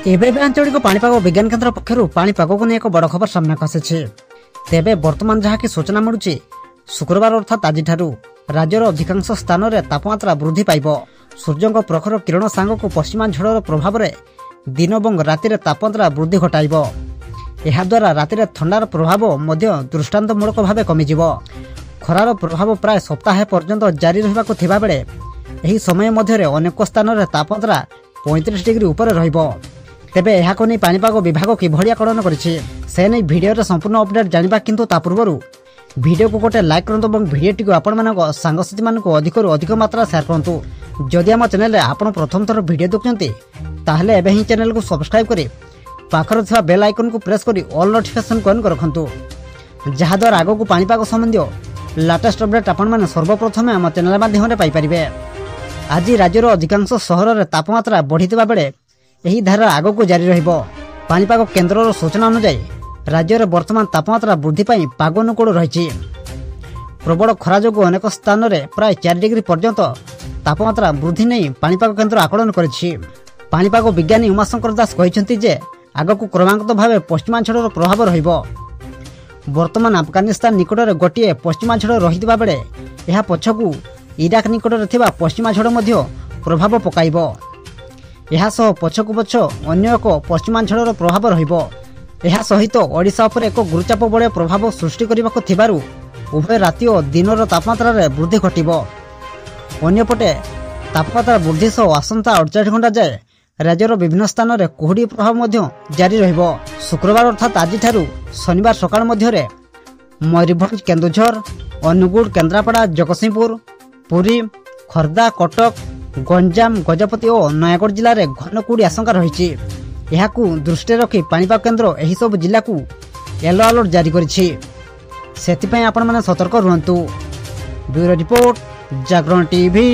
एबे आंचलिक पाणीपाग विज्ञान केन्द्र पक्षर पाणीपाग को नहीं एक बड़ खबर सामना आसी। तेबे वर्तमान जहाँकि सूचना मिलूची शुक्रवार अर्थात आज राज्यर अधिकांश स्थान में तापमात्रा वृद्धि पाइब। सूर्य प्रखर किरण सांग को पश्चिमा झड़र प्रभाव में दिन और रातिर तापमात्रा वृद्धि घटाइब। एहाद्वारा रातिर थंडार प्रभाव दृष्टांतमूलक भाव कमिजिब। खरार प्रभाव प्राय सप्ताह पर्यंत जारी रहिबाकु थिबा बेले एही समय मध्य अनेक स्थान में तापमात्रा 35 डिग्री उपर रहिब। तेबे एहाको नै पाणीपाग विभाग किभଳି आकलन करिछि से नै भिडियो रे संपूर्ण अपडेट जानिबा, किंतु ता पूर्वरु भिडियो को गोटे लाइक करंतु और भिडियोटी को आपण मानक सांगसाथी मानक अधिकरु अधिक मात्रा शेयर करंतु। जदि आम चैनल आपण प्रथम थर भिडियो देखुचंती ताहले एबे ही चैनल को सब्सक्राइब करी पाखर थिबा बेल आइकन को प्रेस करी ऑल नोटिफिकेशन को ऑन कर रखंतु, जहा द्वारा आगो को पाणीपाग संबंधी लेटेस्ट अपडेट आपण माने सर्वप्रथम आम चैनल माध्यम रे पाई परिबे। आज राज्यर अधिकांश सहर रे तापमात्रा बढ़िथिबा बेले एही धारा आगो को जारी रहिबो। पाणीपाग केन्द्रर सूचना अनुसार राज्य में वर्तमान तापमात्रा वृद्धि पाई पाग अनुकूल रही। प्रबल खरा जो अनेक स्थान में प्राय 4 डिग्री पर्यंत तापमात्रा वृद्धि नहीं पाणीपाग केन्द्र आकलन करिछि। पाणीपाग विज्ञानी उमाशंकर दास कहते जे आगक क्रमागत भाव पश्चिमा झड़र प्रभाव रहिबो। वर्तमान अफगानिस्तान निकट में गोटे पश्चिमा झड़ रही बेले यह पछकू इराक निकट में थिबा पश्चिमा झड़ मध्य प्रभाव पकाइबो। यह सह पछकू पछ अन्य एक पश्चिमा झड़र प्रभाव रहिबो। यह सहित ओडिशा उपर एक गुरुचाप बलय प्रभाव सृष्टि करबाको थिबारु उभय राति और दिनर तापमात्रा रे वृद्धि घटिबो। अन्यपटे तापमात्रा वृद्धि सह आसंता 48 घंटा जाए राज्यर विभिन्न स्थान में कुहुड़ी प्रभाव मध्य जारी रहिबो। शुक्रवार अर्थात आज शनिवार सकाळ मध्य मयूरभंज, केन्दुझर, अनुगुड़, केन्द्रापड़ा, जगतसिंहपुर, पुरी, खर्दा, कटक, गंजाम, गजपति और नयागढ़ जिले में घन कुहुड़ी आशंका रही। यहाकू दृष्टि रखी पाणीपाग केन्द्र एही सब जिला को येलो अलर्ट जारी करिछि। सेति पय आपण माने सतर्क रुहंतु। ब्यूरो रिपोर्ट, जागरण टीवी।